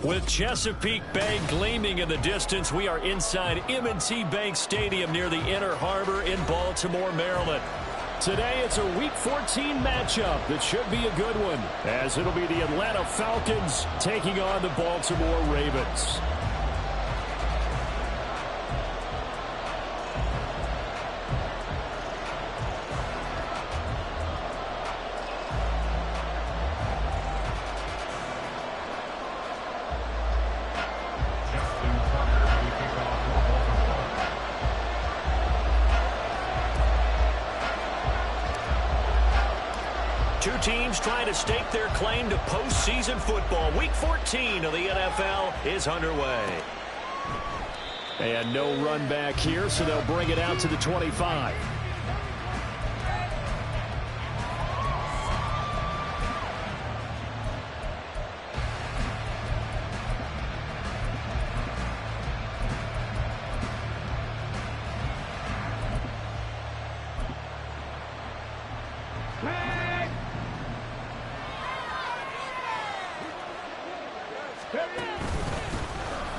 With Chesapeake Bay gleaming in the distance, we are inside M&T Bank Stadium near the Inner Harbor in Baltimore, Maryland. Today, it's a Week 14 matchup that should be a good one, as it'll be the Atlanta Falcons taking on the Baltimore Ravens. Two teams trying to stake their claim to postseason football. Week 14 of the NFL is underway. And no run back here, so they'll bring it out to the 25.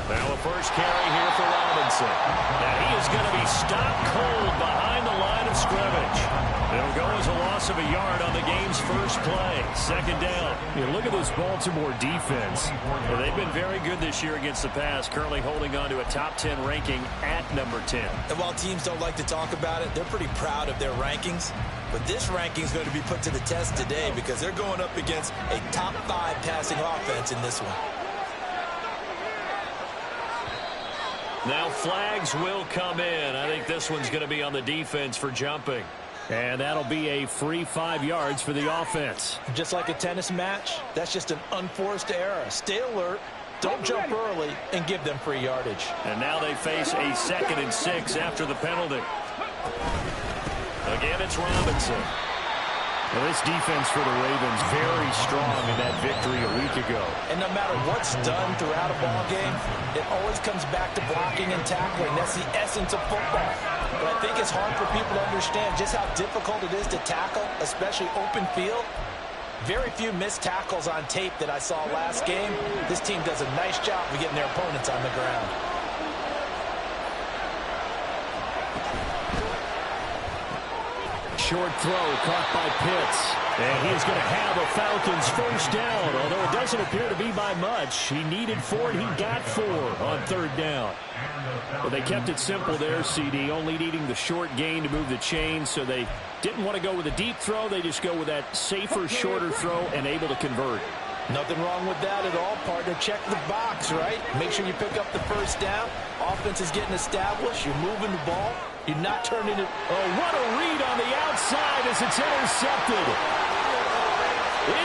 Now a first carry here for Robinson. And he is going to be stopped cold behind the line of scrimmage. It'll go as a loss of a yard on the game's first play. Second down. Look at this Baltimore defense. They've been very good this year against the pass, currently holding on to a top 10 ranking at number 10. And while teams don't like to talk about it, they're pretty proud of their rankings. But this ranking is going to be put to the test today because they're going up against a top 5 passing offense in this one. Now flags will come in. I think this one's going to be on the defense for jumping. And that'll be a free 5 yards for the offense. Just like a tennis match, that's just an unforced error. Stay alert, don't jump early, and give them free yardage. And now they face a 2nd and 6 after the penalty. Again, it's Robinson. Well, this defense for the Ravens very strong in that victory a week ago. And no matter what's done throughout a ball game, it always comes back to blocking and tackling. That's the essence of football. But I think it's hard for people to understand just how difficult it is to tackle, especially open field. Very few missed tackles on tape that I saw last game. This team does a nice job of getting their opponents on the ground. Short throw caught by Pitts. And he's going to have a Falcons first down, although it doesn't appear to be by much. He needed 4, and he got 4 on 3rd down. Well, they kept it simple there, CD, only needing the short gain to move the chains, so they didn't want to go with a deep throw. They just go with that safer, shorter throw and able to convert. Nothing wrong with that at all, partner. Check the box, right? Make sure you pick up the first down. Offense is getting established. You're moving the ball. You're not turning it. Oh, what a read on the outside as it's intercepted.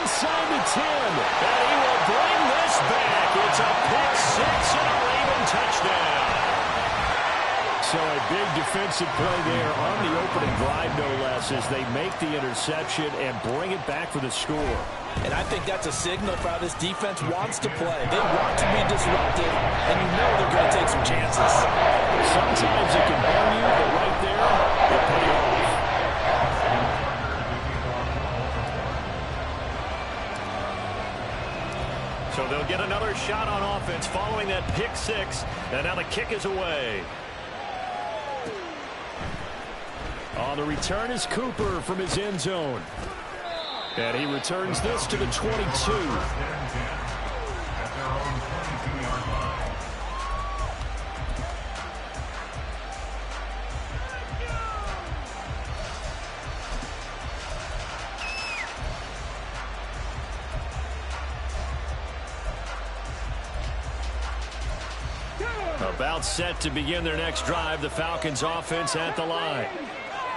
Inside the 10. And he will bring this back. It's a pick 6 and a Raven touchdown. So a big defensive play there on the opening drive, no less, as they make the interception and bring it back for the score. And I think that's a signal for how this defense wants to play. They want to be disruptive, and you know they're going to take some chances. Sometimes it can burn you, but right there, it paid off. So they'll get another shot on offense following that pick 6, and now the kick is away. On the return is Cooper from his end zone. And he returns this to the 22. About set to begin their next drive, the Falcons offense at the line.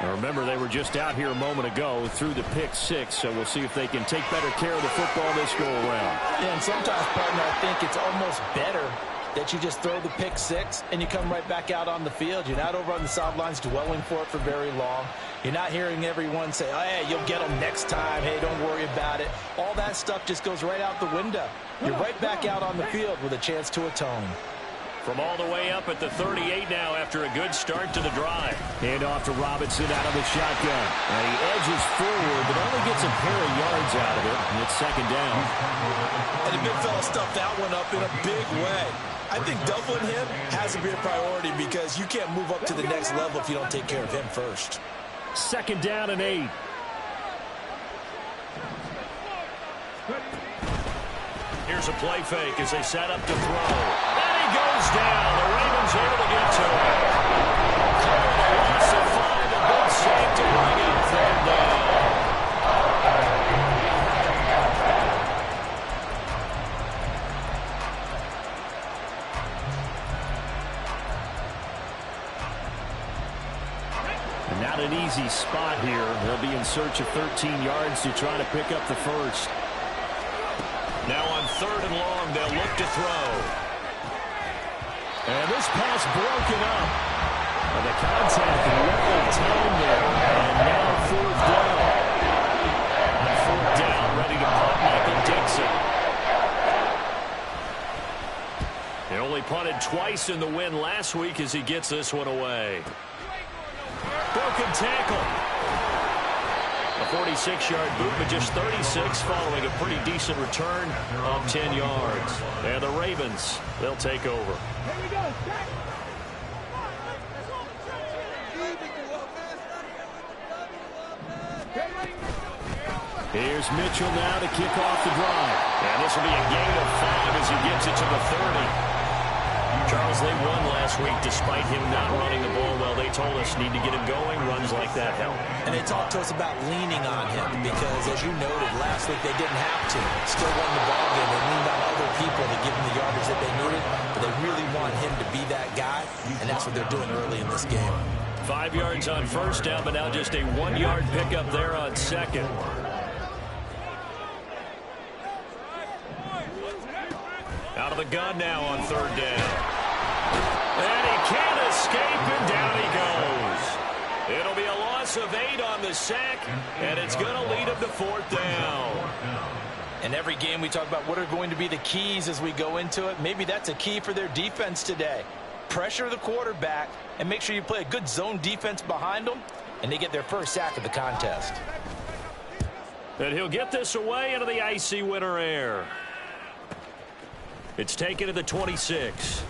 Now remember, they were just out here a moment ago through the pick six, so we'll see if they can take better care of the football this go-around. Yeah, and sometimes, partner, I think it's almost better that you just throw the pick six and you come right back out on the field. You're not over on the sidelines dwelling for it for very long. You're not hearing everyone say, oh, hey, you'll get them next time. Hey, don't worry about it. All that stuff just goes right out the window. You're right back out on the field with a chance to atone. From all the way up at the 38 now after a good start to the drive. Hand off to Robinson out of the shotgun. And he edges forward, but only gets a pair of yards out of it. And it's second down. And the big fella stuffed that one up in a big way. I think doubling him has to be a priority because you can't move up to the next level if you don't take care of him first. Second down and 8. Here's a play fake as they set up to throw. And he goes down. The Ravens able to get to him. Clear the loss of 5. A good save to bring it third down. And not an easy spot here. They'll be in search of 13 yards to try to pick up the first. Now on 3rd and long, they'll look to throw. And this pass broken up. And the contact well timed there. And now 4th down. On 4th down, ready to punt, Michael Dixon. He only punted twice in the win last week as he gets this one away. Broken tackle. A 46-yard boot, but just 36 following a pretty decent return of 10 yards. And the Ravens, they'll take over. Here's Mitchell now to kick off the drive. And this will be a gain of 5 as he gets it to the 30. Charles, they won last week despite him not running the ball well. They told us need to get him going. Runs like that help. And they talked to us about leaning on him because, as you noted, last week they didn't have to. Still won the ball game. They leaned on other people to give them the yardage that they needed. But they really want him to be that guy, and that's what they're doing early in this game. 5 yards on first down, but now just a 1-yard pickup there on second. Out of the gun now on 3rd down. And he can't escape, and down he goes. It'll be a loss of 8 on the sack, and it's going to lead him to 4th down. In every game we talk about what are going to be the keys as we go into it. Maybe that's a key for their defense today. Pressure the quarterback and make sure you play a good zone defense behind them, and they get their first sack of the contest. And he'll get this away into the icy winter air. It's taken to the 26.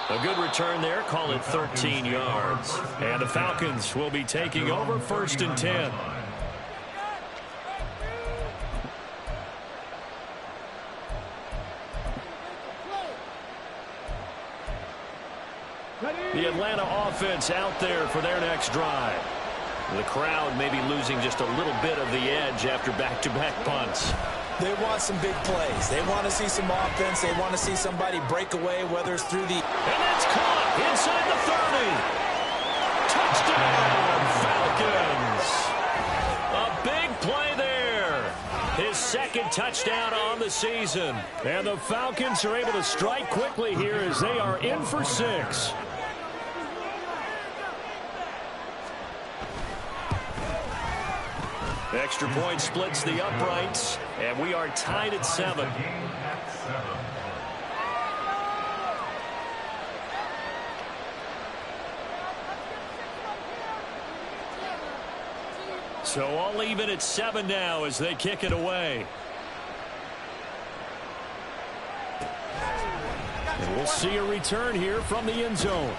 A good return there. Call it 13 yards. And the Falcons will be taking over 1st and 10. The Atlanta offense out there for their next drive. The crowd may be losing just a little bit of the edge after back-to-back punts. They want some big plays. They want to see some offense. They want to see somebody break away, whether it's through the... And that's caught inside the 30. Touchdown, Falcons. A big play there. His 2nd touchdown on the season. And the Falcons are able to strike quickly here as they are in for 6. Extra point splits the uprights, and we are tied at 7. So all even at 7 now as they kick it away. And we'll see a return here from the end zone.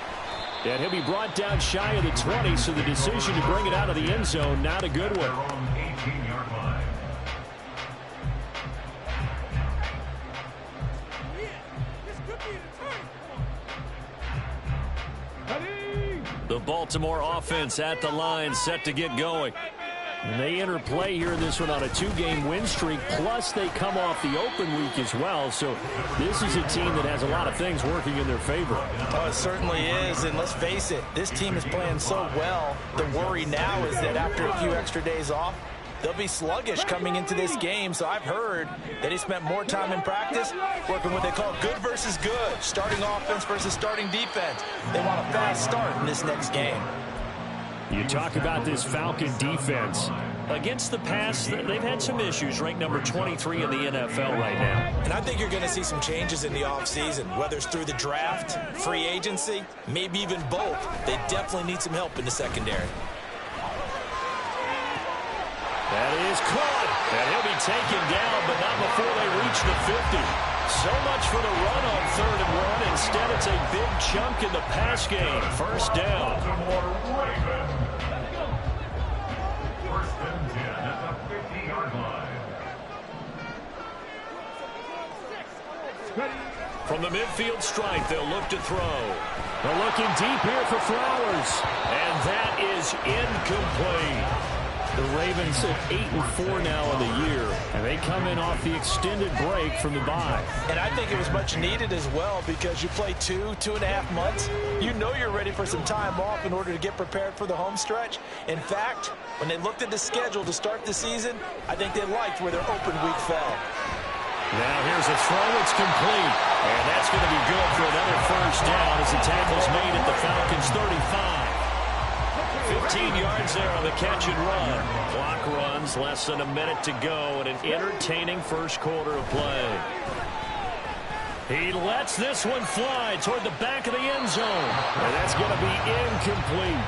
And he'll be brought down shy of the 20, so the decision to bring it out of the end zone, not a good one. The Baltimore offense at the line, set to get going. And they enter play here in this one on a 2-game win streak, plus they come off the open week as well. So this is a team that has a lot of things working in their favor. Oh, it certainly is, and let's face it, this team is playing so well. The worry now is that after a few extra days off, they'll be sluggish coming into this game. So I've heard that he spent more time in practice working what they call good versus good, starting offense versus starting defense. They want a fast start in this next game. You talk about this Falcon defense. Against the pass, they've had some issues, ranked number 23 in the NFL right now. And I think you're going to see some changes in the offseason, whether it's through the draft, free agency, maybe even both. They definitely need some help in the secondary. That is caught. And he'll be taken down, but not before they reach the 50. So much for the run on 3rd and 1. Instead, it's a big chunk in the pass game. First down. From the midfield stripe, they'll look to throw. They're looking deep here for Flowers. And that is incomplete. The Ravens at 8-4 now in the year, and they come in off the extended break from the bye. And I think it was much needed as well, because you play 2.5 months. You know you're ready for some time off in order to get prepared for the home stretch. In fact, when they looked at the schedule to start the season, I think they liked where their open week fell. Now here's a throw. It's complete. And that's going to be good for another first down as the tackle's made at the Falcons' 35. 15 yards there on the catch and run. Clock runs, less than a minute to go, and an entertaining first quarter of play. He lets this one fly toward the back of the end zone. And that's going to be incomplete.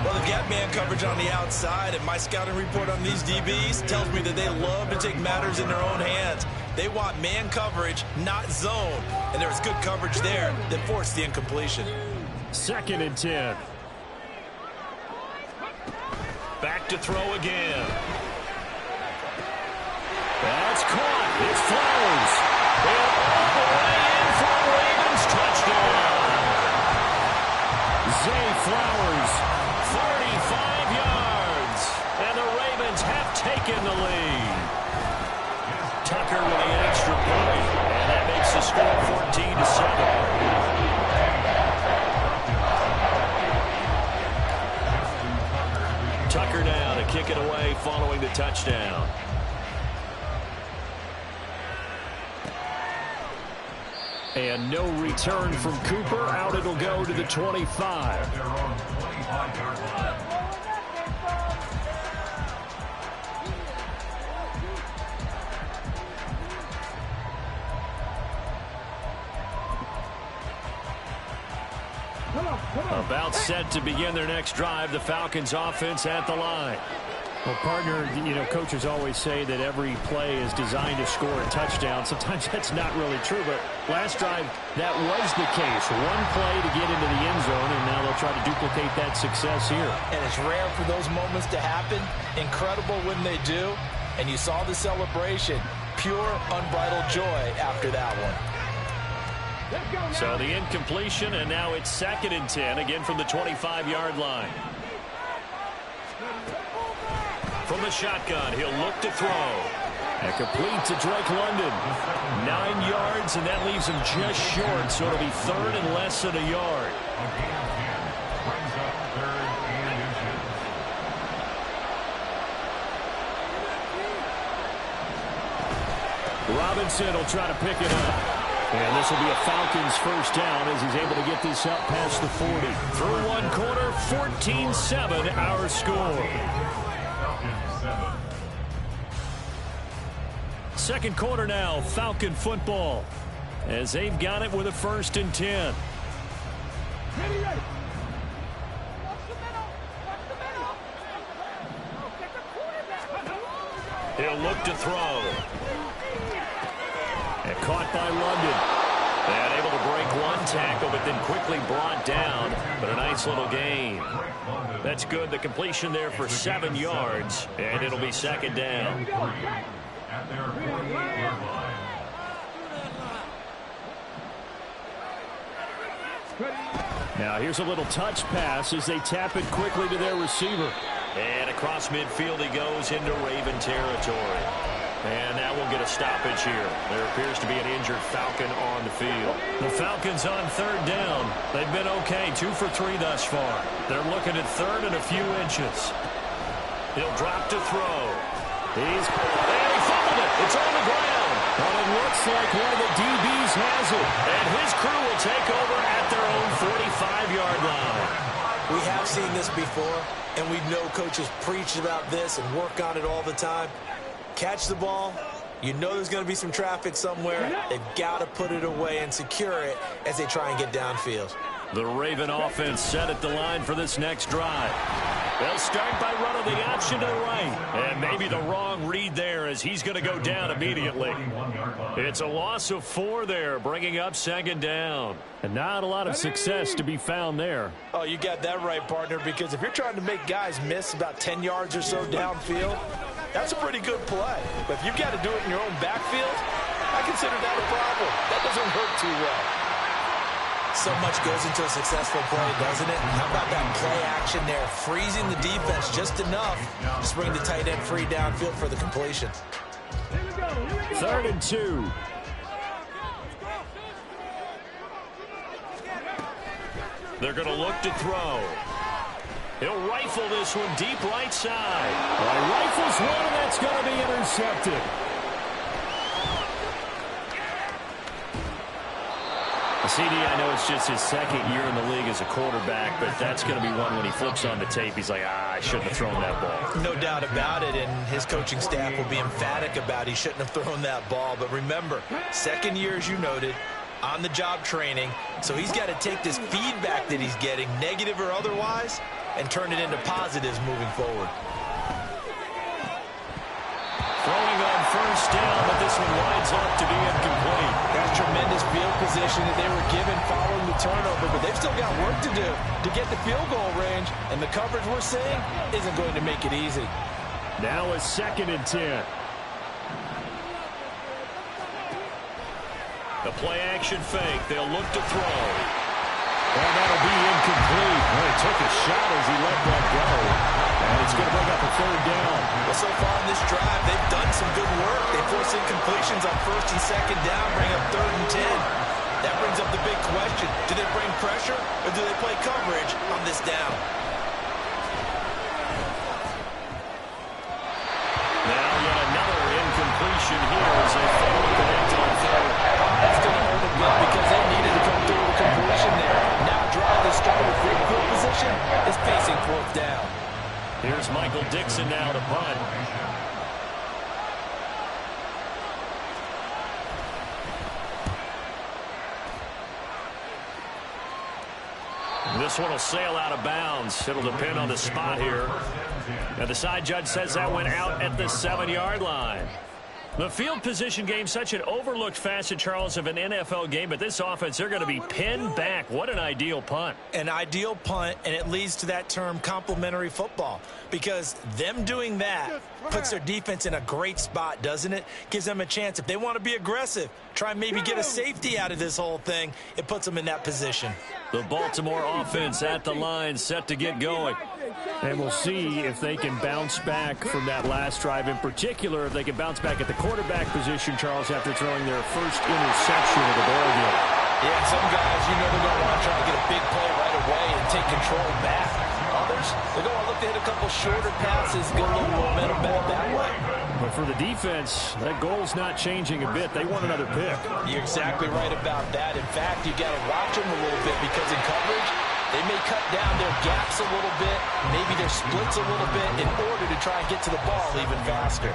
Well, they've got man coverage on the outside, and my scouting report on these DBs tells me that they love to take matters in their own hands. They want man coverage, not zone. And there was good coverage there that forced the incompletion. 2nd and 10. Back to throw again. That's caught. It's Flowers. And all the way in for a Ravens touchdown. Zay Flowers, 35 yards. And the Ravens have taken the lead. Tucker with the extra point. And that makes the score 14-7. Tucker now to kick it away following the touchdown. And no return from Cooper. Out it'll go to the 25. About set to begin their next drive. The Falcons offense at the line. Well, partner, coaches always say that every play is designed to score a touchdown. Sometimes that's not really true, but last drive, that was the case. One play to get into the end zone, and now they'll try to duplicate that success here. And it's rare for those moments to happen. Incredible when they do. And you saw the celebration. Pure, unbridled joy after that one. So the incompletion, and now it's 2nd and 10, again from the 25-yard line. From the shotgun, he'll look to throw. And complete to Drake London. 9 yards, and that leaves him just short, so it'll be 3rd and less than a yard. Robinson will try to pick it up. And this will be a Falcons first down as he's able to get this up past the 40. Through one quarter, 14-7 our score. Second quarter now, Falcon football, as they've got it with a 1st and 10. He'll look to throw. And caught by London. And able to break one tackle, but then quickly brought down. But a nice little gain. That's good. The completion there for 7 yards. And it'll be 2nd down. Now here's a little touch pass as they tap it quickly to their receiver. And across midfield he goes into Raven territory. And that will get a stoppage here. There appears to be an injured Falcon on the field. The Falcons on third down. They've been okay, 2 for 3 thus far. They're looking at third and a few inches. He'll drop to throw. And he fumbled it. It's on the ground. But it looks like one of the DBs has it. And his crew will take over at their own 45-yard line. We have seen this before, and we know coaches preach about this and work on it all the time. Catch the ball. You know there's going to be some traffic somewhere. They've got to put it away and secure it as they try and get downfield. The Raven offense set at the line for this next drive. They'll start by running the option to the right. And maybe the wrong read there as he's going to go down immediately. It's a loss of 4 there, bringing up second down. And not a lot of success to be found there. Oh, you got that right, partner, because if you're trying to make guys miss about 10 yards or so downfield, that's a pretty good play. But if you've got to do it in your own backfield, I consider that a problem. That doesn't hurt too well. So much goes into a successful play, doesn't it? How about that play action there, freezing the defense just enough to bring the tight end free downfield for the completion. 3rd and 2. They're going to look to throw. He'll rifle this one deep right side. Well, rifles one, and that's going to be intercepted. CD, I know it's just his 2nd year in the league as a quarterback, but that's going to be one when he flips on the tape. He's like, I shouldn't have thrown that ball. No doubt about it, and his coaching staff will be emphatic about he shouldn't have thrown that ball. But remember, 2nd year, as you noted, on-the-job training, so he's got to take this feedback that he's getting, negative or otherwise, and turn it into positives moving forward. Throwing on first down, but this one winds up to be incomplete. That's tremendous field position that they were given following the turnover, but they've still got work to do to get the field goal range, and the coverage we're seeing isn't going to make it easy. Now a 2nd and 10. The play action fake. They'll look to throw. And that'll be incomplete. Well, he took a shot as he let that go. And it's going to bring up a 3rd down. Well, so far in this drive, they've done some good work. They force incompletions on 1st and 2nd down, bring up 3rd and 10. That brings up the big question. Do they bring pressure or do they play coverage on this down? Now yet another incompletion here as they fail to connect on 3rd. That's going to hurt a bit because they needed to come through with a completion there. Now drive that started with great field position is facing 4th down. Here's Michael Dixon now to punt. This one will sail out of bounds. It'll depend on the spot here. And the side judge says that went out at the 7-yard line. The field position game, such an overlooked facet, Charles, of an NFL game, but this offense, they're going to be pinned back. What an ideal punt. An ideal punt, and it leads to that term complementary football, because them doing that puts their defense in a great spot, doesn't it? Gives them a chance. If they want to be aggressive, try and maybe get a safety out of this whole thing, it puts them in that position. The Baltimore offense at the line, set to get going. And we'll see if they can bounce back from that last drive. In particular, if they can bounce back at the quarterback position, Charles, after throwing their first interception of the ball game. Yeah, some guys, you know, they're going to want to try to get a big play right away and take control back. Others, they're going to look to hit a couple shorter passes, get a little momentum back that way. But for the defense, that goal's not changing a bit. They want another pick. You're exactly right about that. In fact, you got to watch them a little bit because in coverage, they may cut down their gaps a little bit, maybe their splits a little bit in order to try and get to the ball even faster.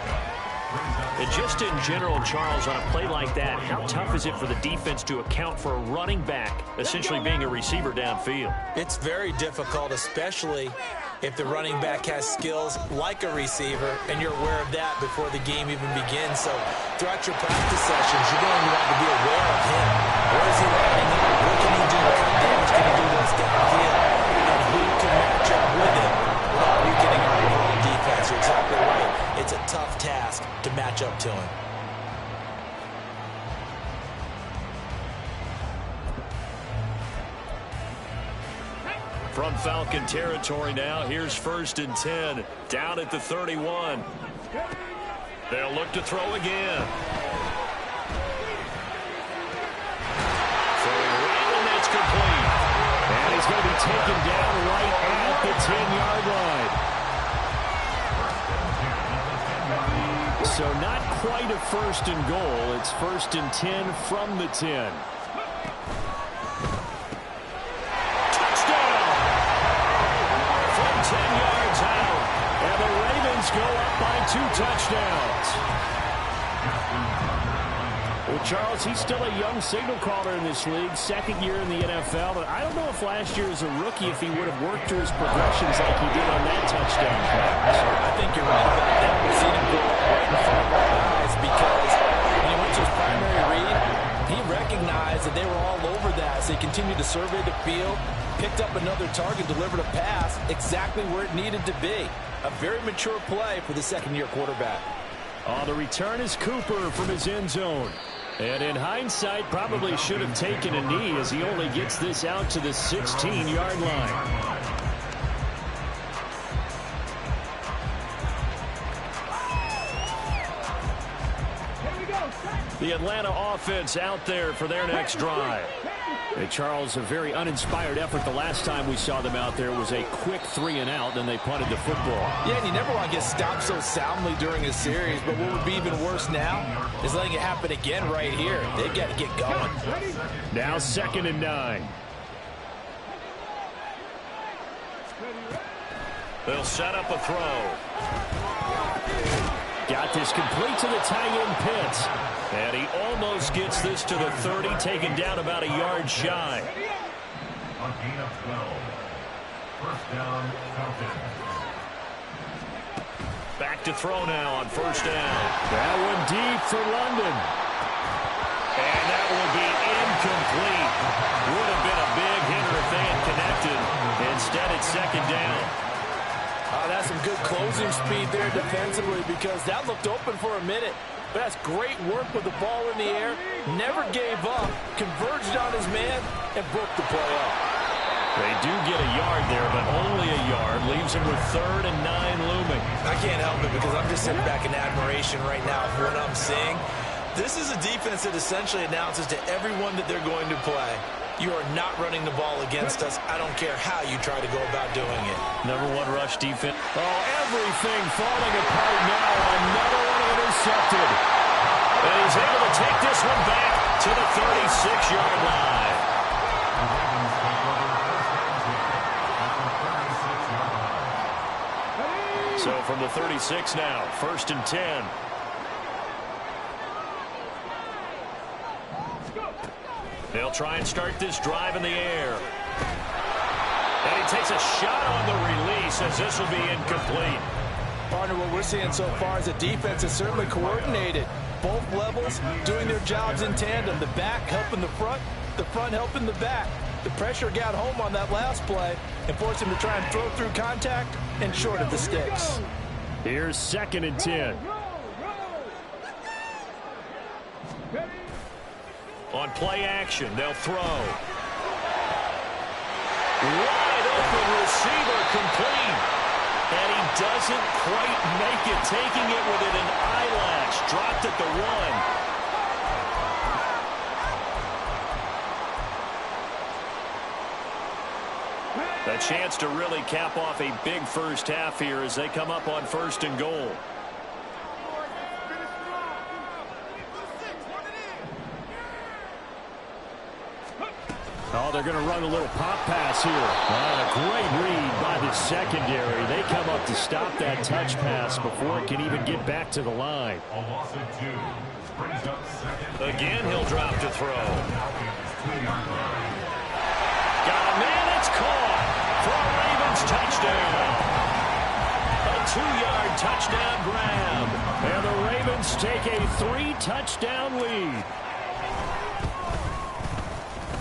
And just in general, Charles, on a play like that, how tough is it for the defense to account for a running back essentially being a receiver downfield? It's very difficult, especially if the running back has skills like a receiver, and you're aware of that before the game even begins. So throughout your practice sessions, you're going to want to be aware of him. Where is he lining up? What can he do? What kind of damage can he do to us downfield? And who can match up with him without weakening our overall defense? You're exactly right. It's a tough task to match up to him. From Falcon territory now, here's 1st and 10, down at the 31. They'll look to throw again. Throwing right, and that's complete. And he's going to be taken down right at the 10-yard line. So not quite a 1st and goal. It's 1st and 10 from the 10. Touchdown! From 10 yards out. And the Ravens go up by 2 touchdowns. Well, Charles, he's still a young signal caller in this league, 2nd year in the NFL. But I don't know if last year as a rookie, if he would have worked through his progressions like he did on that touchdown pass. I think you're right about that. We've seen him go right in front of our eyes because when he went to his primary read, he recognized that they were all over that. So he continued to survey the field, picked up another target, delivered a pass exactly where it needed to be. A very mature play for the 2nd-year quarterback. On the return is Cooper from his end zone. And in hindsight, probably should have taken a knee as he only gets this out to the 16-yard line. The Atlanta offense out there for their next drive. Hey, Charles, a very uninspired effort. The last time we saw them out there was a quick 3-and-out, then they punted the football. Yeah, and you never want to get stopped so soundly during a series, but what would be even worse now is letting it happen again right here. They've got to get going. Now 2nd and 9. They'll set up a throw. Got this complete to the tight end Pitts. And he almost gets this to the 30, taken down about a yard shy. On gain of 12. 1st down, Falcons. Back to throw now on 1st down. That one deep for London. And that will be incomplete. Would have been a big hitter if they had connected. Instead, it's 2nd down. That's some good closing speed there defensively because that looked open for a minute. But that's great work with the ball in the air. Never gave up, converged on his man, and broke the play up. They do get a yard there, but only a yard. Leaves him with 3rd and 9 looming. I can't help it because I'm just sitting back in admiration right now for what I'm seeing. This is a defense that essentially announces to everyone that they're going to play, you are not running the ball against us. I don't care how you try to go about doing it. Number 1 rush defense. Oh, everything falling apart now. Another one intercepted. And he's able to take this one back to the 36-yard line. So from the 36 now, 1st and 10. They'll try and start this drive in the air. And he takes a shot on the release as this will be incomplete. Partner, what we're seeing so far is the defense is certainly coordinated. Both levels doing their jobs in tandem. The back helping the front helping the back. The pressure got home on that last play and forced him to try and throw through contact and short of the sticks. Here's 2nd and 10. On play action, they'll throw. Wide open receiver complete. And he doesn't quite make it, taking it within an eyelash. Dropped at the 1. A chance to really cap off a big first half here as they come up on 1st and goal. Oh, they're going to run a little pop pass here. A great read by the secondary. They come up to stop that touch pass before it can even get back to the line. A loss of 2. Brings up 2nd. Again, he'll drop to throw. Got a man, it's caught for a Ravens touchdown. A 2-yard touchdown grab. And the Ravens take a 3-touchdown lead.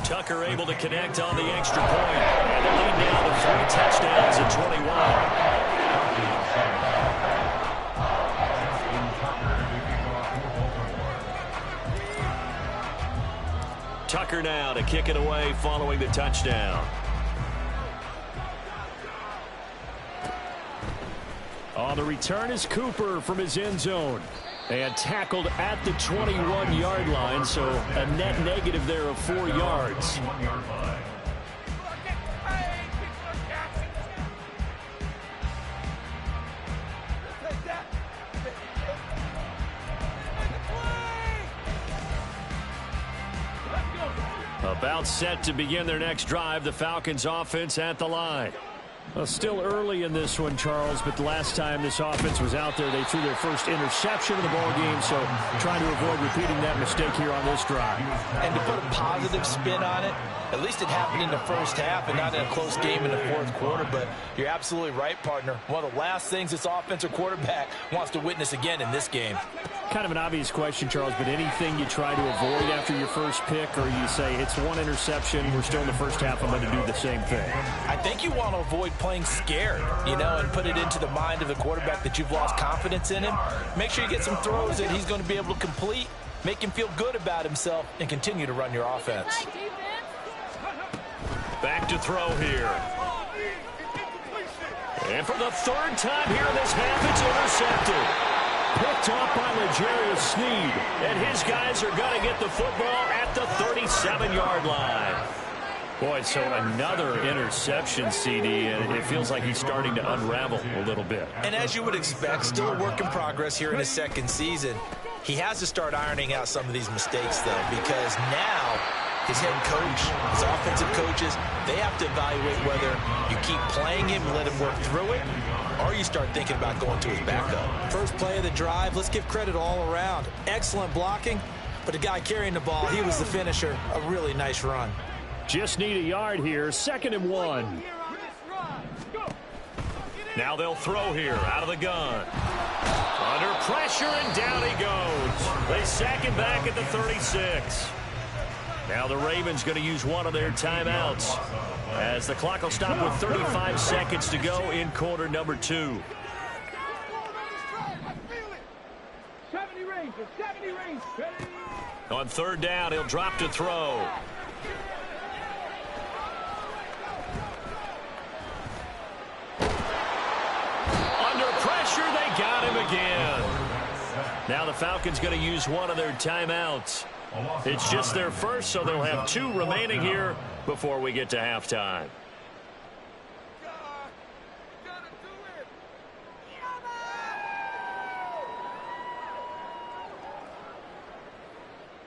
Tucker able to connect on the extra point. And the lead now to 3 touchdowns at 21. Tucker now to kick it away following the touchdown. On the return is Cooper from his end zone. And tackled at the 21-yard line, so a net negative there of 4 yards. About set to begin their next drive, the Falcons offense at the line. Well, still early in this one, Charles, but the last time this offense was out there, they threw their first interception of the ball game, so trying to avoid repeating that mistake here on this drive. And to put a positive spin on it, at least it happened in the first half and not in a close game in the fourth quarter, but you're absolutely right, partner. One of the last things this offensive quarterback wants to witness again in this game. Kind of an obvious question, Charles, but anything you try to avoid after your first pick, or you say it's one interception, we're still in the first half, I'm going to do the same thing? I think you want to avoid playing scared, and put it into the mind of the quarterback that you've lost confidence in him. Make sure you get some throws that he's going to be able to complete, make him feel good about himself, and continue to run your offense. Back to throw here. And for the third time here in this half, it's intercepted. Picked off by L'Jarius Sneed. And his guys are going to get the football at the 37-yard line. Boy, so another interception, CD, and it feels like he's starting to unravel a little bit. And as you would expect, still a work in progress here in his second season. He has to start ironing out some of these mistakes, though, because now his head coach, his offensive coaches, they have to evaluate whether you keep playing him and let him work through it, or you start thinking about going to his backup. First play of the drive, let's give credit all around. Excellent blocking, but the guy carrying the ball, he was the finisher. A really nice run. Just need a yard here, 2nd and 1. Now they'll throw here out of the gun. Under pressure, and down he goes. They sack him back at the 36. Now the Ravens going to use one of their timeouts as the clock will stop with 35 seconds to go in quarter number 2. 70 range. On 3rd down, he'll drop to throw. Under pressure, they got him again. Now the Falcons going to use one of their timeouts. It's just their first, so they'll have 2 remaining here before we get to halftime.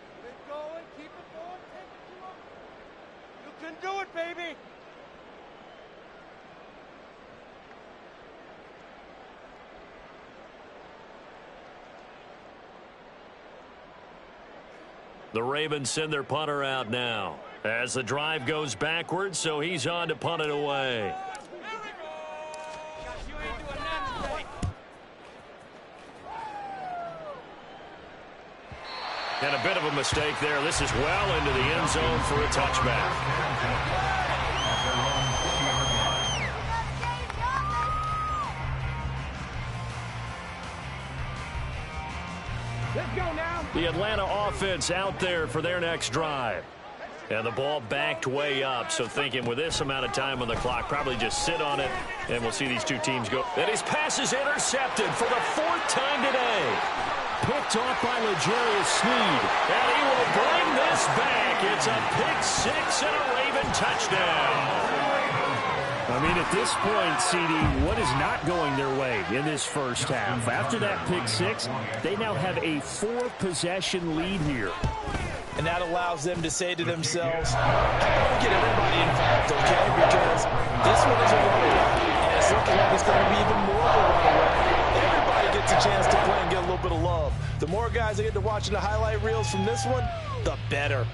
Keep it going, take it to him. You can do it, baby. The Ravens send their punter out now as the drive goes backwards, so he's on to punt it away. And a bit of a mistake there. This is well into the end zone for a touchback. Let's go now. The Atlanta offense out there for their next drive. And the ball backed way up, so thinking with this amount of time on the clock, probably just sit on it, and we'll see these 2 teams go. And his pass is intercepted for the 4th time today. Picked off by L'Jarius Sneed. And he will bring this back. It's a pick 6 and a Raven touchdown. I mean, at this point, CD, what is not going their way in this first half? After that pick 6, they now have a 4-possession lead here. And that allows them to say to themselves, get everybody involved, okay? Because this one is a runaway. And it's looking like it's going to be even more of a runaway. Everybody gets a chance to play and get a little bit of love. The more guys that get to watching the highlight reels from this one, the better.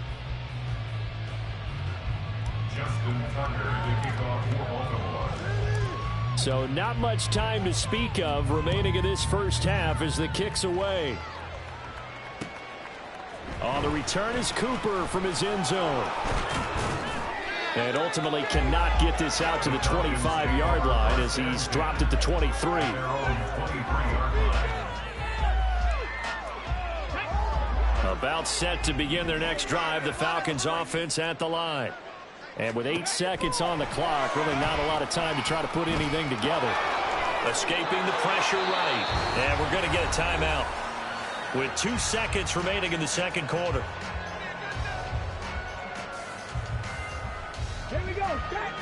So not much time to speak of remaining in this first half as the kick's away. On the return is Cooper from his end zone. And ultimately cannot get this out to the 25-yard line as he's dropped at the 23. About set to begin their next drive, the Falcons offense at the line. And with 8 seconds on the clock, really not a lot of time to try to put anything together. Escaping the pressure right. And we're going to get a timeout with 2 seconds remaining in the second quarter. Here we go. Set.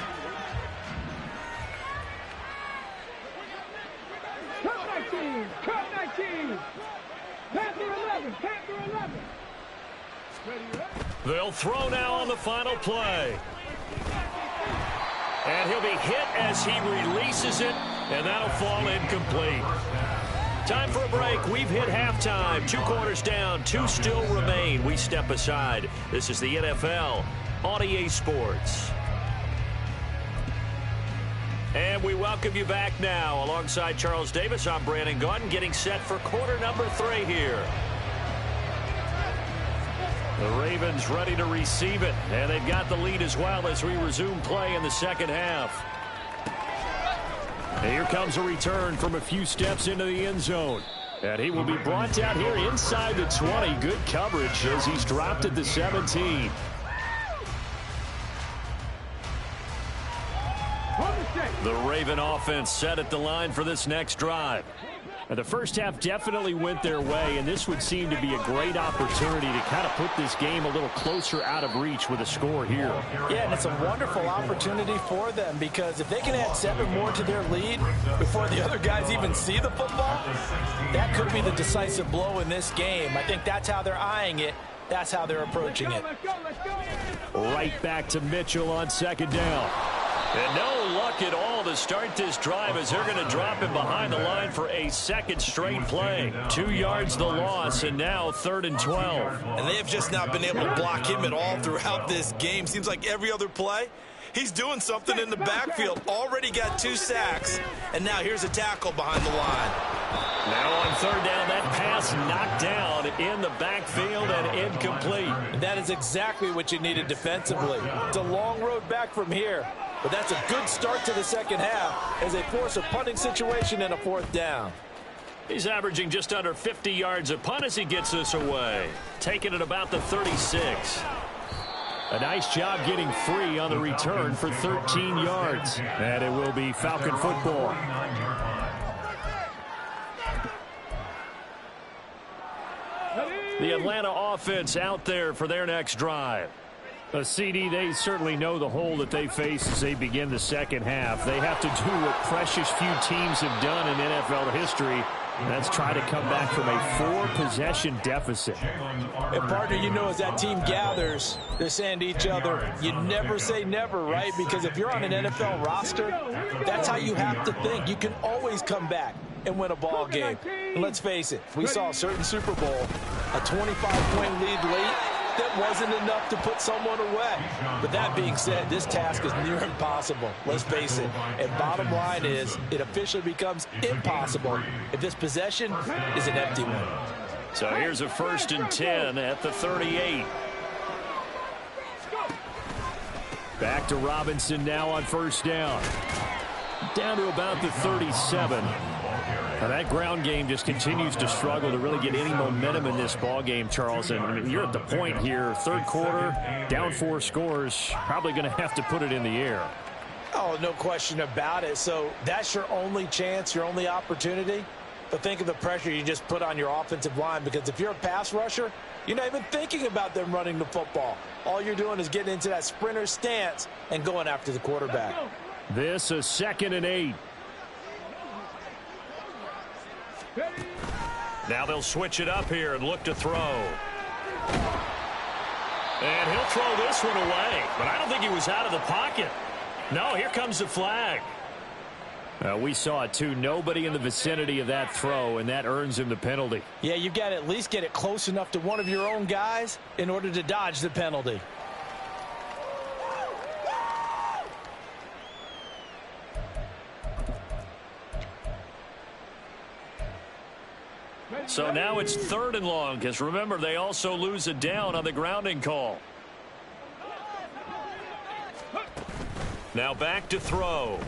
Cut 19. Cut 19. Panther 11. Panther 11. They'll throw now on the final play. And he'll be hit as he releases it, and that'll fall incomplete. Time for a break. We've hit halftime. 2 quarters down, 2 still remain. We step aside. This is the NFL on EA Sports. And we welcome you back now. Alongside Charles Davis, I'm Brandon Gaudin, getting set for quarter number 3 here. The Ravens ready to receive it, and they've got the lead as well as we resume play in the second half. And here comes a return from a few steps into the end zone. And he will be brought down here inside the 20. Good coverage as he's dropped at the 17. The Raven offense set at the line for this next drive. And the first half definitely went their way, and this would seem to be a great opportunity to kind of put this game a little closer out of reach with a score here. Yeah, and it's a wonderful opportunity for them because if they can add 7 more to their lead before the other guys even see the football, that could be the decisive blow in this game. I think that's how they're eyeing it. That's how they're approaching it. Right back to Mitchell on second down. And no luck at all to start this drive as they're going to drop him behind the line for a second straight play. 2 yards the loss, and now 3rd and 12. And they have just not been able to block him at all throughout this game. Seems like every other play, he's doing something in the backfield. Already got 2 sacks, and now here's a tackle behind the line. Now on 3rd down, that pass knocked down in the backfield and incomplete. And that is exactly what you needed defensively. It's a long road back from here. But that's a good start to the second half as they force a punting situation and a 4th down. He's averaging just under 50 yards a punt as he gets this away. Taking it about the 36. A nice job getting free on the return for 13 yards. And it will be Falcon football. The Atlanta offense out there for their next drive. A CD, they certainly know the hole that they face as they begin the second half. They have to do what precious few teams have done in NFL history. That's try to come back from a 4-possession deficit. And partner, you know, as that team gathers, they're saying to each other, you never say never, right? Because if you're on an NFL roster, that's how you have to think. You can always come back and win a ball game. And let's face it, we saw a certain Super Bowl, a 25-point lead late. That wasn't enough to put someone away. But that being said, this task is near impossible. Let's face it. And bottom line is, it officially becomes impossible if this possession is an empty one. So here's a 1st and 10 at the 38. Back to Robinson now on 1st down. Down to about the 37. Now that ground game just continues to struggle to really get any momentum in this ball game, Charles. And I mean, you're at the point here, 3rd quarter, down 4 scores, probably going to have to put it in the air. Oh, no question about it. So that's your only chance, your only opportunity. But think of the pressure you just put on your offensive line, because if you're a pass rusher, you're not even thinking about them running the football. All you're doing is getting into that sprinter stance and going after the quarterback. This is 2nd and 8. Now they'll switch it up here and look to throw. And he'll throw this one away. But I don't think he was out of the pocket. No, here comes the flag. We saw it too. Nobody in the vicinity of that throw, and that earns him the penalty. Yeah, you've got to at least get it close enough to one of your own guys in order to dodge the penalty. So now it's 3rd and long, because remember, they also lose a down on the grounding call. Now back to throw.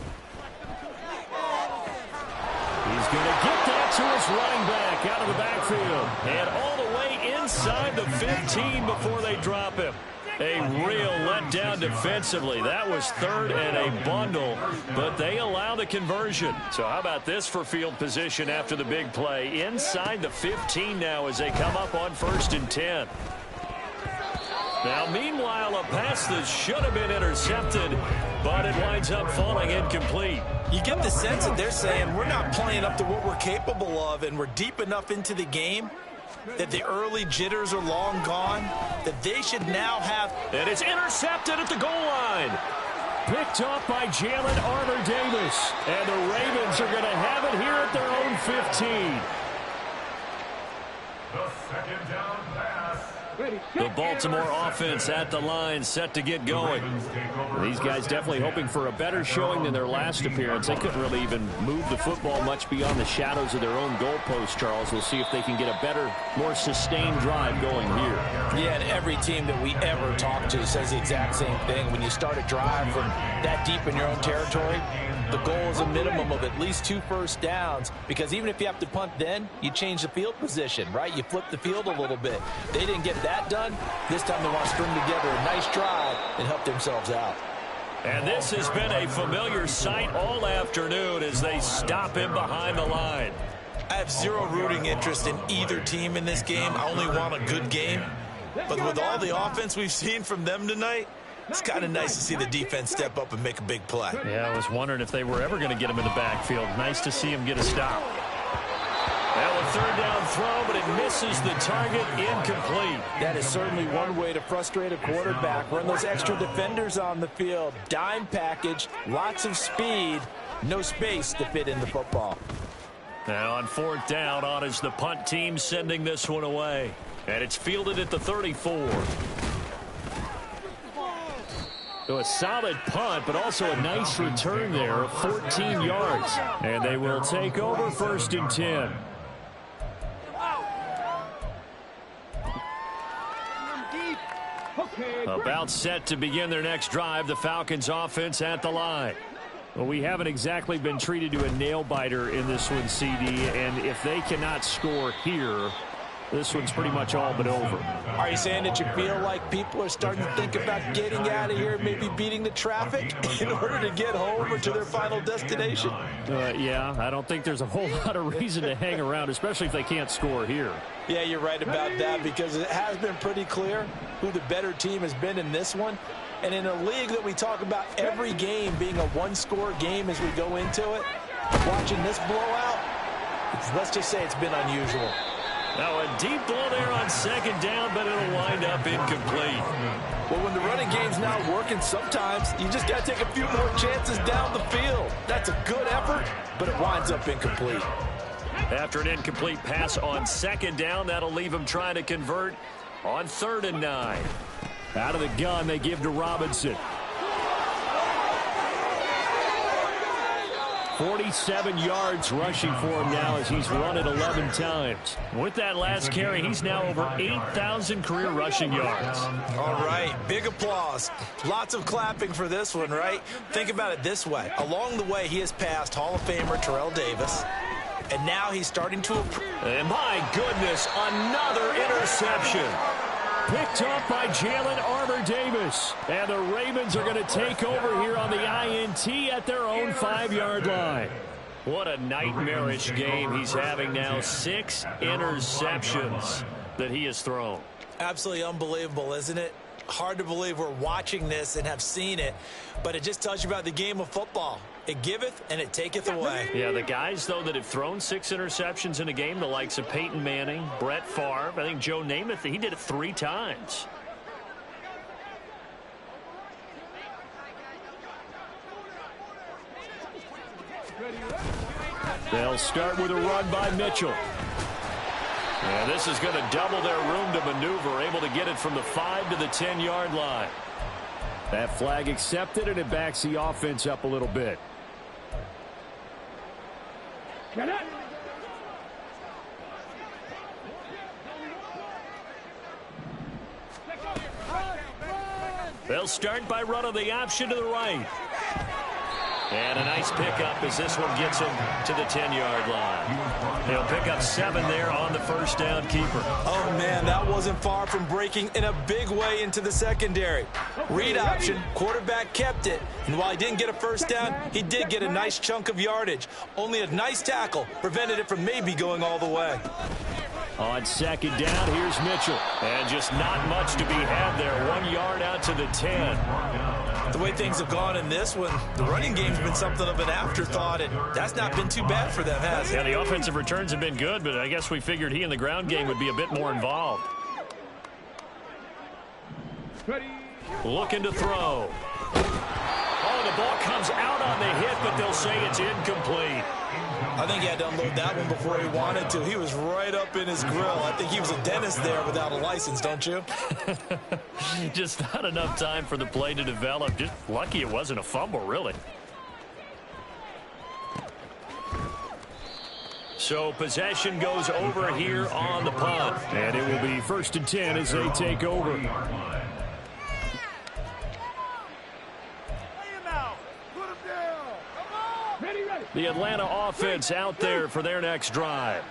He's going to get that to his running back out of the backfield. And all the way inside the 15 before they drop him. A real letdown defensively. That was third and a bundle, but they allow the conversion. So how about this for field position after the big play? Inside the 15 now as they come up on 1st and 10. Now, meanwhile, a pass that should have been intercepted, but it winds up falling incomplete. You get the sense that they're saying we're not playing up to what we're capable of, and we're deep enough into the game that the early jitters are long gone, that they should now have. And it's intercepted at the goal line. Picked off by Jalen Armour-Davis. And the Ravens are going to have it here at their own 15. The second down pass. The Baltimore offense at the line, set to get going. These guys definitely hoping for a better showing than their last appearance. They couldn't really even move the football much beyond the shadows of their own goalpost, Charles. We'll see if they can get a better, more sustained drive going here. Yeah, and every team that we ever talk to says the exact same thing. When you start a drive from that deep in your own territory, the goal is a minimum of at least 2 first downs, because even if you have to punt then, you change the field position, right? You flip the field a little bit. They didn't get that done. This time they want to string together a nice drive and help themselves out. And this has been a familiar sight all afternoon as they stop him behind the line. I have zero rooting interest in either team in this game. I only want a good game. But with all the offense we've seen from them tonight, it's kind of nice to see the defense step up and make a big play. Yeah, I was wondering if they were ever going to get him in the backfield. Nice to see him get a stop. Now a 3rd down throw, but it misses the target, incomplete. That is certainly one way to frustrate a quarterback. Run those extra defenders on the field. Dime package, lots of speed, no space to fit in the football. Now on 4th down, on is the punt team sending this one away. And it's fielded at the 34. So a solid punt, but also a nice return there of 14 yards. And they will take over 1st and 10. About set to begin their next drive, the Falcons offense at the line. Well, we haven't exactly been treated to a nail-biter in this one, CD, and if they cannot score here, this one's pretty much all but over. Are you saying that you feel like people are starting to think about getting out of here, maybe beating the traffic in order to get home or to their final destination? Yeah, I don't think there's a whole lot of reason to hang around, especially if they can't score here. Yeah, you're right about that, because it has been pretty clear who the better team has been in this one. And in a league that we talk about every game being a one-score game as we go into it, watching this blowout, let's just say it's been unusual. Now a deep ball there on 2nd down, but it'll wind up incomplete. Well, when the running game's not working, sometimes you just got to take a few more chances down the field. That's a good effort, but it winds up incomplete. After an incomplete pass on 2nd down, that'll leave him trying to convert on 3rd and 9. Out of the gun, they give to Robinson. 47 yards rushing for him now as he's run it 11 times. With that last carry, he's now over 8,000 career rushing yards. All right, big applause. Lots of clapping for this one, right? Think about it this way. Along the way, he has passed Hall of Famer Terrell Davis, and now he's starting to... And my goodness, another interception. Picked off by Jalen Armour-Davis. And the Ravens are going to take over here on the INT at their own 5-yard line. What a nightmarish game he's having now. 6 interceptions that he has thrown. Absolutely unbelievable, isn't it? Hard to believe we're watching this and have seen it, but it just tells you about the game of football. It giveth and it taketh away. Yeah, the guys, though, that have thrown 6 interceptions in a game, the likes of Peyton Manning, Brett Favre, I think Joe Namath, he did it 3 times. They'll start with a run by Mitchell. And this is going to double their room to maneuver, able to get it from the 5 to the 10-yard line. That flag accepted, and it backs the offense up a little bit. They'll start by running the option to the right. And a nice pickup as this one gets him to the 10-yard line. He'll pick up 7 there on the first down keeper. Oh, man, that wasn't far from breaking in a big way into the secondary. Read option, quarterback kept it. And while he didn't get a first down, he did get a nice chunk of yardage. Only a nice tackle prevented it from maybe going all the way. On second down, here's Mitchell. And just not much to be had there. 1 yard out to the 10. The way things have gone in this one, the running game's been something of an afterthought, and that's not been too bad for them, has it? Yeah, the offensive returns have been good, but I guess we figured he in the ground game would be a bit more involved. Looking to throw. Oh, the ball comes out on the hit, but they'll say it's incomplete. I think he had to unload that one before he wanted to. He was right up in his grill. I think he was a dentist there without a license, don't you? Just not enough time for the play to develop. Just lucky it wasn't a fumble, really. So possession goes over here on the punt. And it will be 1st and 10 as they take over. The Atlanta offense out there for their next drive.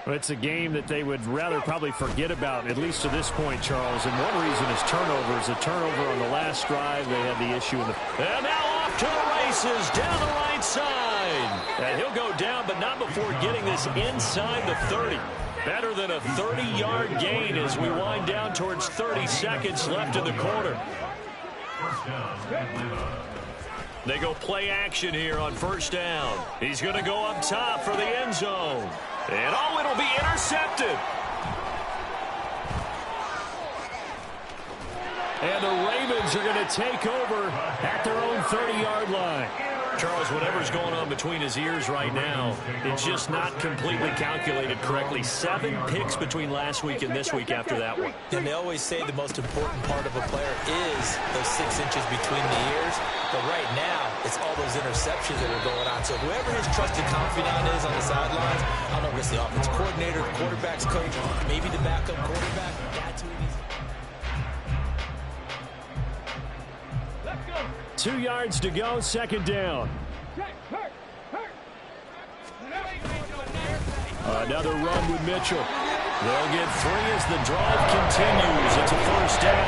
Well, it's a game that they would rather probably forget about, at least to this point, Charles. And one reason is turnovers. A turnover on the last drive. They had the issue in the... And now off to the races down the right side. And he'll go down, but not before getting this inside the 30. Better than a 30-yard gain as we wind down towards 30 seconds left in the quarter. They go play action here on first down. He's going to go up top for the end zone. And oh, it'll be intercepted. And the Ravens are going to take over at their own 30-yard line. Charles, whatever's going on between his ears right now, it's just not completely calculated correctly. 7 picks between last week and this week after that one. And they always say the most important part of a player is those 6 inches between the ears. But right now, it's all those interceptions that are going on. So whoever his trusted confidant is on the sidelines, I don't know if it's the offensive coordinator, the quarterback's coach, maybe the backup quarterback. That's who it is. 2 yards to go, second down. Another run with Mitchell. They'll get 3 as the drive continues. It's a first down.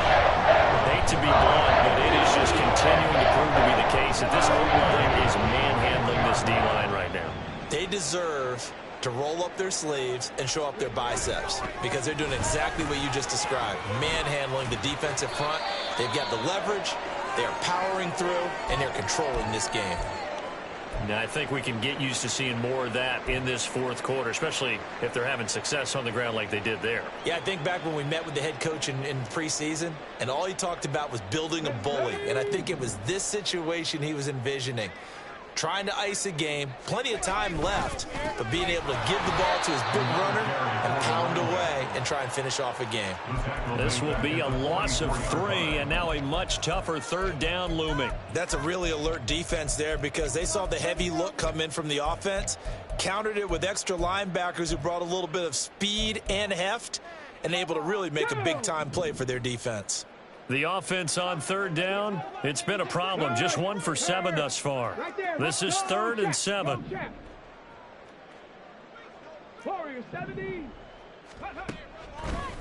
Hate to be blunt, but it is just continuing to prove to be the case that this O-line is manhandling this D-line right now. They deserve to roll up their sleeves and show up their biceps because they're doing exactly what you just described. Manhandling the defensive front. They've got the leverage. They're powering through, and they're controlling this game. Now, I think we can get used to seeing more of that in this fourth quarter, especially if they're having success on the ground like they did there. Yeah, I think back when we met with the head coach in preseason, and all he talked about was building a bully. And I think it was this situation he was envisioning. Trying to ice a game, plenty of time left, but being able to give the ball to his big runner and pound away and try and finish off a game. This will be a loss of 3, and now a much tougher third down looming. That's a really alert defense there because they saw the heavy look come in from the offense, countered it with extra linebackers who brought a little bit of speed and heft, and able to really make a big-time play for their defense. The offense on third down, it's been a problem. Just 1 for 7 thus far. This is 3rd and 7.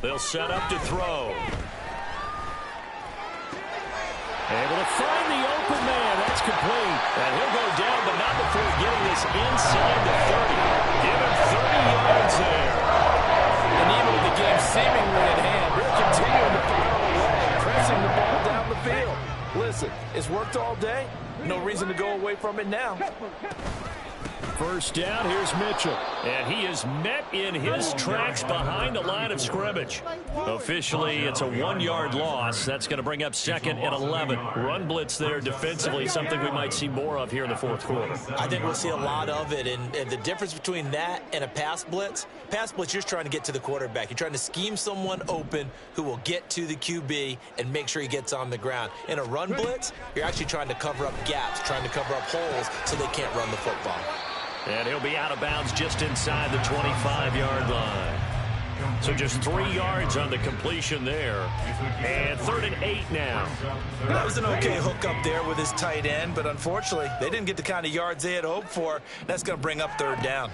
They'll set up to throw. Able to find the open man. That's complete. And he'll go down, but not before getting this inside the 30. Give him 30 yards there. And even with the game seemingly at hand, they're continuing to fire away, pressing the ball down the field. Listen, it's worked all day. No reason to go away from it now. First down, here's Mitchell. And he is met in his tracks behind the line of scrimmage. Officially, it's a 1-yard loss. That's going to bring up 2nd and 11. Run blitz there defensively, something we might see more of here in the fourth quarter. I think we'll see a lot of it. And the difference between that and a pass blitz, you're just trying to get to the quarterback. You're trying to scheme someone open who will get to the QB and make sure he gets on the ground. In a run blitz, you're actually trying to cover up gaps, trying to cover up holes so they can't run the football. And he'll be out of bounds just inside the 25-yard line. So just 3 yards on the completion there. And 3rd and 8 now. That was an okay hook up there with his tight end, but unfortunately, they didn't get the kind of yards they had hoped for. That's going to bring up 3rd down.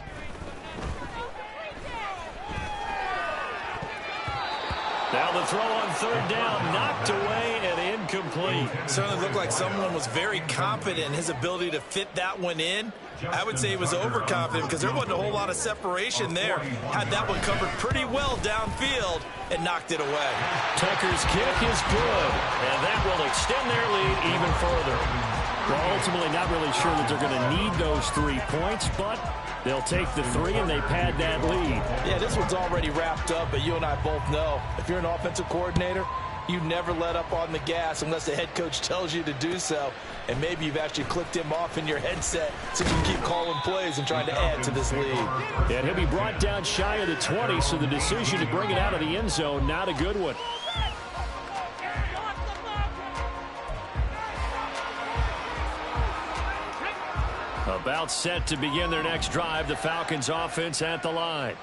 Now the throw on 3rd down, knocked away and incomplete. Certainly looked like someone was very confident in his ability to fit that one in. I would say he was overconfident because there wasn't a whole lot of separation there. Had that one covered pretty well downfield and knocked it away. Tucker's kick is good, and that will extend their lead even further. Well, ultimately not really sure that they're going to need those 3 points, but they'll take the 3 and they pad that lead. Yeah, this one's already wrapped up, but you and I both know if you're an offensive coordinator, you never let up on the gas unless the head coach tells you to do so. And maybe you've actually clicked him off in your headset so you can keep calling plays and trying to add to this lead. And he'll be brought down shy of the 20, so the decision to bring it out of the end zone, not a good one. About set to begin their next drive, the Falcons offense at the line.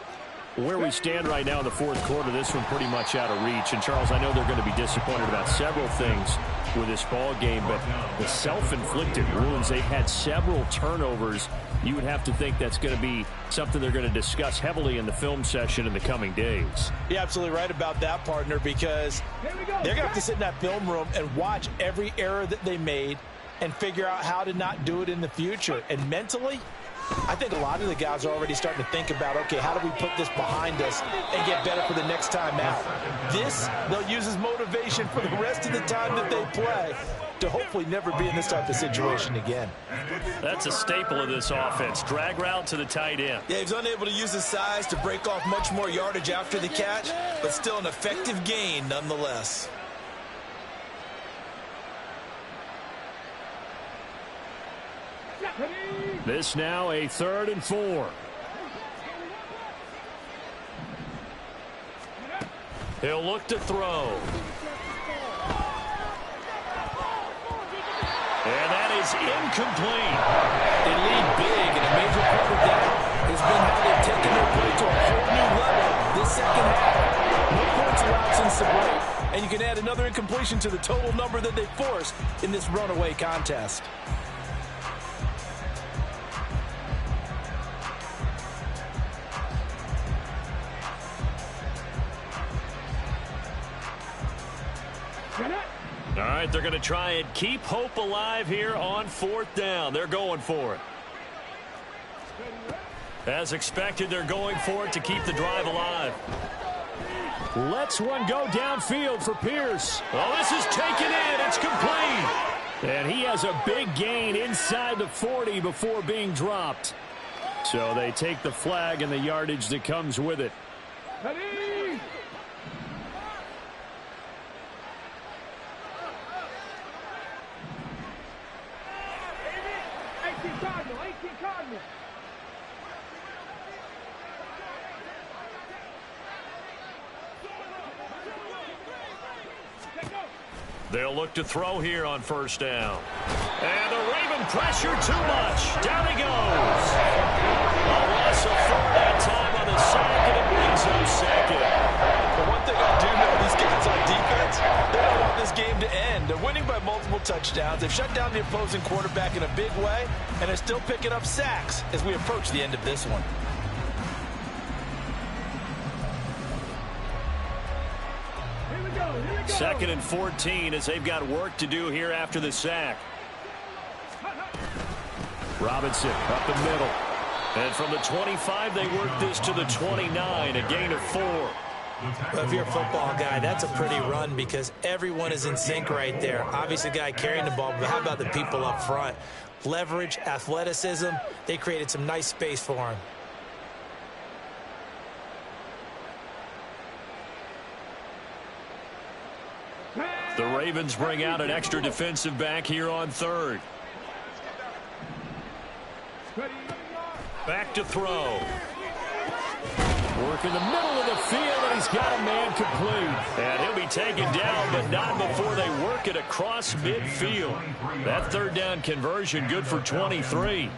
Where we stand right now in the 4th quarter, this one pretty much out of reach. And, Charles, I know they're going to be disappointed about several things with this ball game, but the self-inflicted wounds, they've had several turnovers. You would have to think that's going to be something they're going to discuss heavily in the film session in the coming days. You're absolutely right about that, partner, because they're going to have to sit in that film room and watch every error that they made and figure out how to not do it in the future. And mentally, I think a lot of the guys are already starting to think about, okay, how do we put this behind us and get better for the next time out? This, they'll use as motivation for the rest of the time that they play to hopefully never be in this type of situation again. That's a staple of this offense. Drag route to the tight end. Yeah, he's unable to use his size to break off much more yardage after the catch, but still an effective gain nonetheless. This now a 3rd and 4. He'll look to throw. And that is incomplete. They lead big, and a major part of that has been how they've taken their play to a whole new level this second half. No points allowed since the break, and you can add another incompletion to the total number that they forced in this runaway contest. All right, they're going to try and keep hope alive here on 4th down. They're going for it. As expected, they're going for it to keep the drive alive. Lets one go downfield for Pierce. Oh, this is taken in. It's complete. And he has a big gain inside the 40 before being dropped. So they take the flag and the yardage that comes with it. Ready? Cardinal. They'll look to throw here on 1st down. And the Raven pressure too much. Down he goes. A loss of 4 that time on the sack, and it brings up 2nd. But one thing I do know, these guys on defense, they don't want this game to end. They're winning by multiple touchdowns. They've shut down the opposing quarterback in a big way, and they're still picking up sacks as we approach the end of this one. Here we go. 2nd and 14 as they've got work to do here after the sack. Robinson up the middle. And from the 25, they work this to the 29, a gain of 4. Well, if you're a football guy, that's a pretty run because everyone is in sync right there. Obviously, the guy carrying the ball, but how about the people up front? Leverage, athleticism, they created some nice space for him. The Ravens bring out an extra defensive back here on 3rd. Back to throw. Work in the middle of the field, and he's got a man complete. And he'll be taken down, but not before they work it across midfield. That 3rd down conversion good for 23.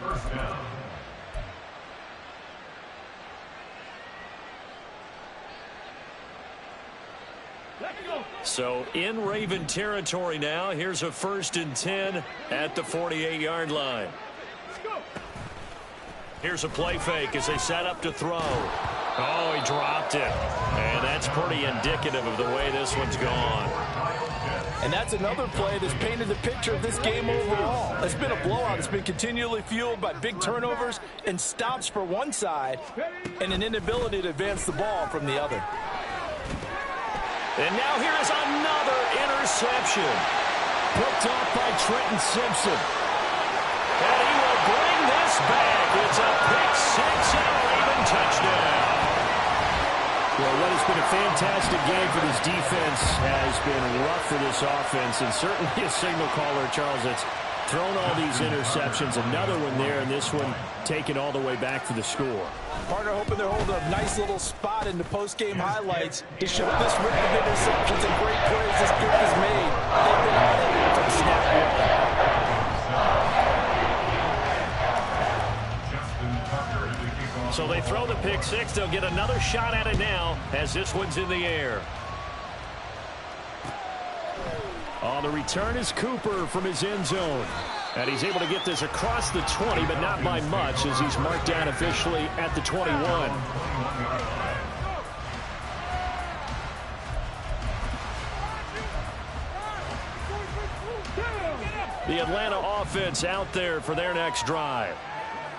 So in Raven territory now. Here's a 1st and 10 at the 48-yard line. Here's a play fake as they set up to throw. Oh, he dropped it. And that's pretty indicative of the way this one's gone. And that's another play that's painted the picture of this game overall. It's been a blowout. It's been continually fueled by big turnovers and stops for one side and an inability to advance the ball from the other. And now here is another interception. Picked off by Trenton Simpson. And he will bring this back. It's a pick six and a Raven touchdown. Well, what has been a fantastic game for this defense has been rough for this offense, and certainly a signal caller, Charles, that's thrown all these interceptions. Another one there, and this one taken all the way back for the score. Partner hoping they're holding a nice little spot in the post-game highlights to show this rip of interceptions and great plays this group has made. They've been on it from snap one. So they throw the pick six. They'll get another shot at it now as this one's in the air. On the return is Cooper from his end zone. And he's able to get this across the 20, but not by much as he's marked down officially at the 21. The Atlanta offense out there for their next drive.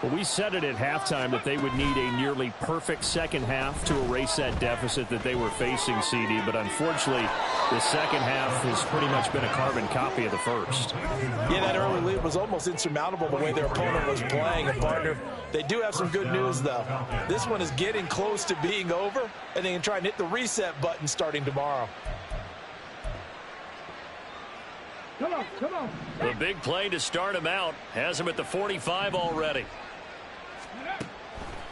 Well, we said it at halftime that they would need a nearly perfect second half to erase that deficit that they were facing, CD. But unfortunately, the second half has pretty much been a carbon copy of the first. Yeah, that early lead was almost insurmountable the way their opponent was playing. And, partner, they do have some good news, though. This one is getting close to being over, and they can try and hit the reset button starting tomorrow. Come on, come on. The big play to start him out has him at the 45 already.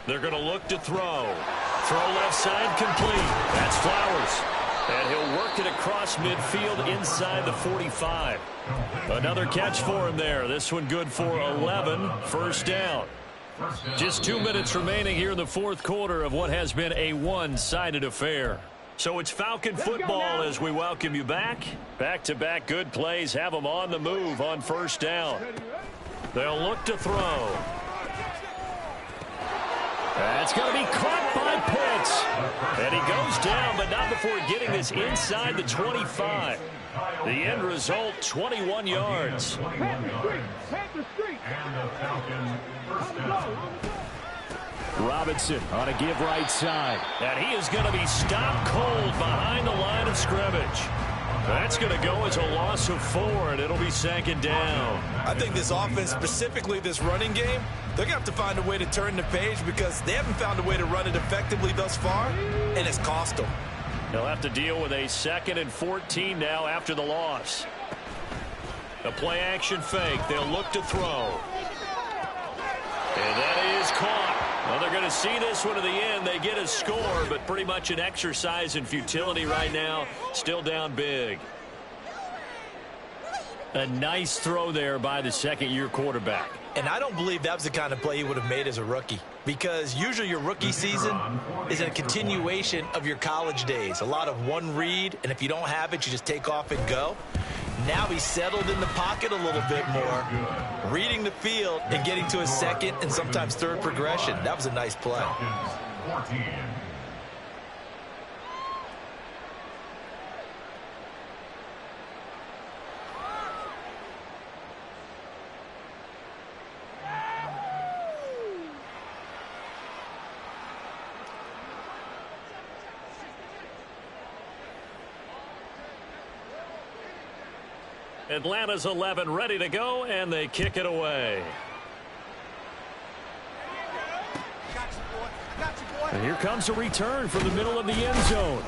They're going to look to throw. Throw left side complete. That's Flowers. And he'll work it across midfield inside the 45. Another catch for him there. This one good for 11. First down. Just 2 minutes remaining here in the fourth quarter of what has been a one-sided affair. So it's Falcon football as we welcome you back. Back-to-back good plays have them on the move on first down. They'll look to throw. That's going to be caught by Pitts. And he goes down, but not before getting this inside the 25. The end result, 21 yards. Robinson on a give right side. And he is going to be stopped cold behind the line of scrimmage. That's going to go as a loss of 4, and it'll be second down. I think this offense, specifically this running game, they're going to have to find a way to turn the page because they haven't found a way to run it effectively thus far, and it's cost them. They'll have to deal with a 2nd and 14 now after the loss. A play-action fake. They'll look to throw. And that is caught. Well, they're going to see this one to the end. They get a score, but pretty much an exercise in futility right now. Still down big. A nice throw there by the second-year quarterback. And I don't believe that was the kind of play he would have made as a rookie, because usually your rookie season is a continuation of your college days. A lot of one read, and if you don't have it, you just take off and go. Now he's settled in the pocket a little bit more, reading the field and getting to a second and sometimes third progression. That was a nice play. Atlanta's 11 ready to go, and they kick it away. And here comes a return from the middle of the end zone.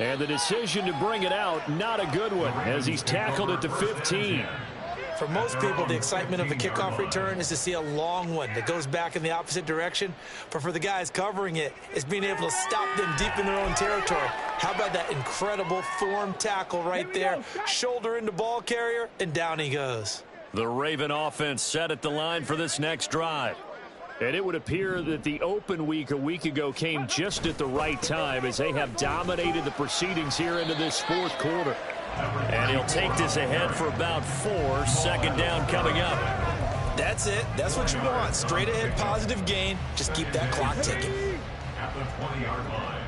And the decision to bring it out, not a good one, as he's tackled at the 15. For most people, the excitement of a kickoff return is to see a long one that goes back in the opposite direction. But for the guys covering it, it's being able to stop them deep in their own territory. How about that incredible form tackle right there? Shoulder into ball carrier, and down he goes. The Raven offense set at the line for this next drive. And it would appear that the open week a week ago came just at the right time as they have dominated the proceedings here into this fourth quarter. And he'll take this ahead for about 4. Second down coming up. That's it. That's what you want. Straight ahead positive gain. Just keep that clock ticking. At the 20-yard line.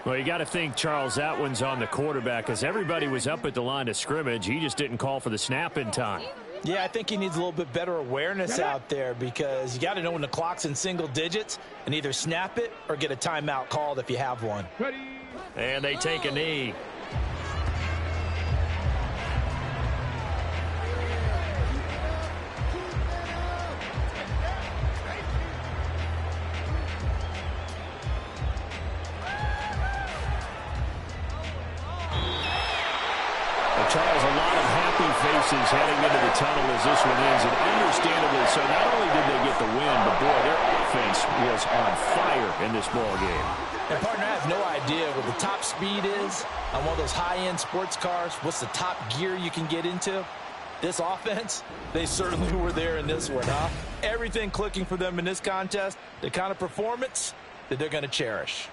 Well, you got to think, Charles, that one's on the quarterback because everybody was up at the line of scrimmage. He just didn't call for the snap in time. Yeah, I think he needs a little bit better awareness out there because you got to know when the clock's in single digits and either snap it or get a timeout called if you have one. And they take a knee. Charles, a lot of happy faces heading into the tunnel as this one ends, and understandably so. Not only did they get the win, but boy, their offense was on fire in this ball game. And partner, I have no idea what the top speed is on one of those high-end sports cars. What's the top gear you can get into? This offense, they certainly were there in this one, huh? Everything clicking for them in this contest, the kind of performance that they're going to cherish.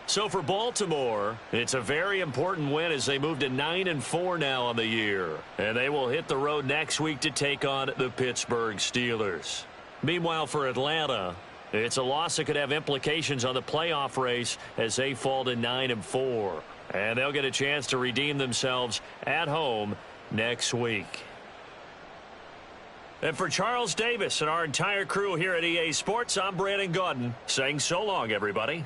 So for Baltimore, it's a very important win as they move to 9-4 now on the year. And they will hit the road next week to take on the Pittsburgh Steelers. Meanwhile, for Atlanta, it's a loss that could have implications on the playoff race as they fall to 9-4. And they'll get a chance to redeem themselves at home next week. And for Charles Davis and our entire crew here at EA Sports, I'm Brandon Gaudin saying so long, everybody.